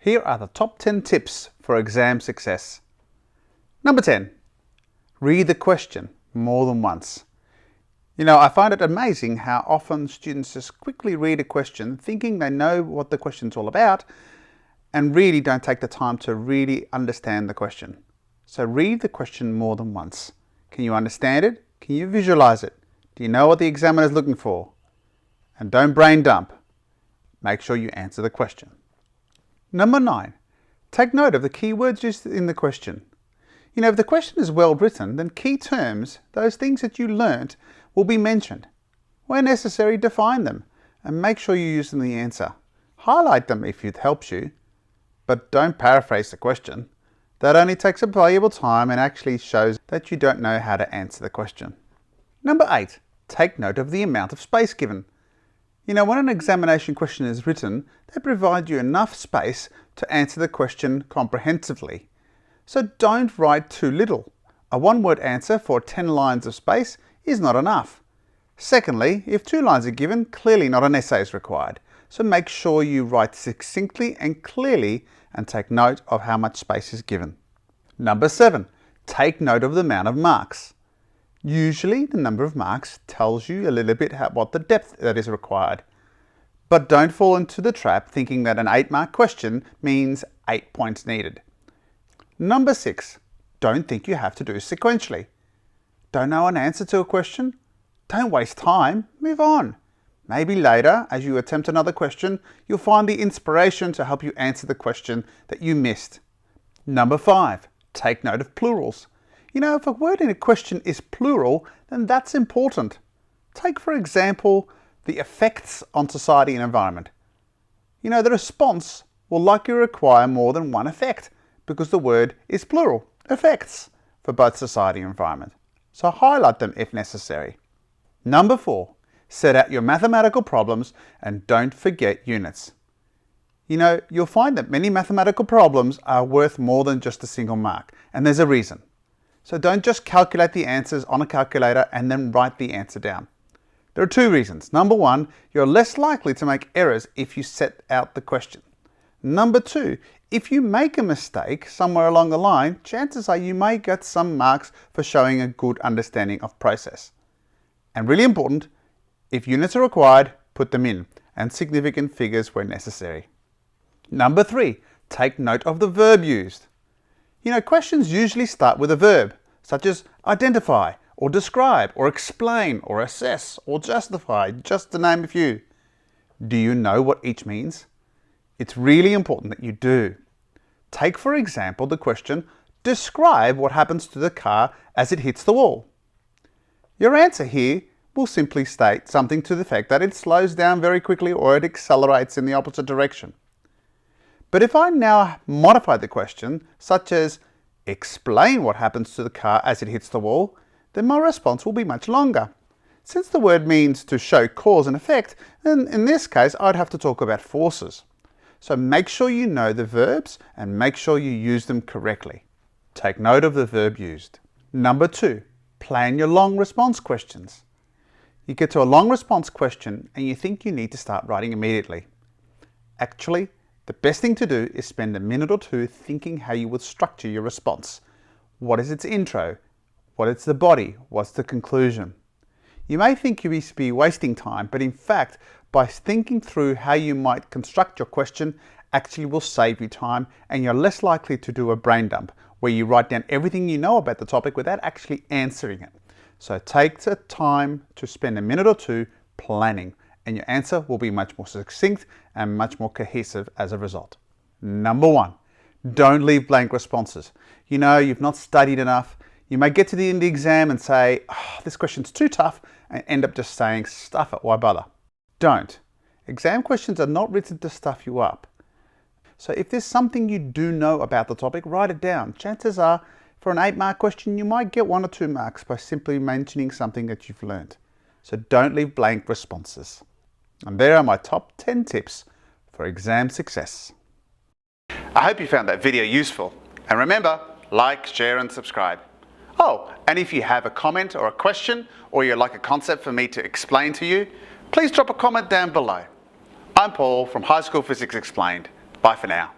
Here are the top 10 tips for exam success. Number 10, read the question more than once. I find it amazing how often students just quickly read a question thinking they know what the question's all about and really don't take the time to really understand the question. So read the question more than once. Can you understand it? Can you visualize it? Do you know what the examiner is looking for? And don't brain dump. Make sure you answer the question. Number 9, take note of the key words used in the question. If the question is well written, then key terms, those things that you learnt, will be mentioned. Where necessary, define them and make sure you use them in the answer. Highlight them if it helps you, but don't paraphrase the question. That only takes up valuable time and actually shows that you don't know how to answer the question. Number 8, take note of the amount of space given. When an examination question is written, they provide you enough space to answer the question comprehensively. So don't write too little. A one-word answer for 10 lines of space is not enough. Secondly, if 2 lines are given, clearly not an essay is required. So make sure you write succinctly and clearly and take note of how much space is given. Number 7, take note of the amount of marks. Usually the number of marks tells you a little bit what the depth that is required. But don't fall into the trap thinking that an 8-mark question means 8 points needed. Number 6, don't think you have to do sequentially. Don't know an answer to a question? Don't waste time, move on. Maybe later, as you attempt another question, you'll find the inspiration to help you answer the question that you missed. Number 5, take note of plurals. If a word in a question is plural, then that's important. Take, for example, the effects on society and environment. The response will likely require more than one effect because the word is plural, effects, for both society and environment. So highlight them if necessary. Number 4, set out your mathematical problems and don't forget units. You'll find that many mathematical problems are worth more than just a single mark, and there's a reason. So don't just calculate the answers on a calculator and then write the answer down. There are 2 reasons. Number 1, you're less likely to make errors if you set out the question. Number 2, if you make a mistake somewhere along the line, chances are you may get some marks for showing a good understanding of process. And really important, if units are required, put them in, and significant figures where necessary. Number 3, take note of the verb used. Questions usually start with a verb, such as identify, or describe, or explain, or assess, or justify, just to name a few. Do you know what each means? It's really important that you do. Take, for example, the question, describe what happens to the car as it hits the wall. Your answer here will simply state something to the effect that it slows down very quickly or it accelerates in the opposite direction. But if I now modify the question, such as explain what happens to the car as it hits the wall, then my response will be much longer. Since the word means to show cause and effect, then in this case I'd have to talk about forces. So make sure you know the verbs and make sure you use them correctly. Take note of the verb used. Number 2, plan your long response questions. You get to a long response question and you think you need to start writing immediately. Actually, the best thing to do is spend a minute or 2 thinking how you would structure your response. What is its intro? What is the body? What's the conclusion? You may think you must be wasting time, but in fact, by thinking through how you might construct your question actually will save you time and you're less likely to do a brain dump where you write down everything you know about the topic without actually answering it. So take the time to spend a minute or 2 planning and your answer will be much more succinct and much more cohesive as a result. Number 1, don't leave blank responses. You've not studied enough. You may get to the end of the exam and say, this question's too tough, and end up just saying, stuff it, why bother? Don't. Exam questions are not written to stuff you up. So if there's something you do know about the topic, write it down. Chances are, for an 8-mark question, you might get 1 or 2 marks by simply mentioning something that you've learned. So don't leave blank responses. And there are my top 10 tips for exam success. I hope you found that video useful. And remember, like, share and subscribe. Oh, and if you have a comment or a question, or you'd like a concept for me to explain to you, please drop a comment down below. I'm Paul from High School Physics Explained. Bye for now.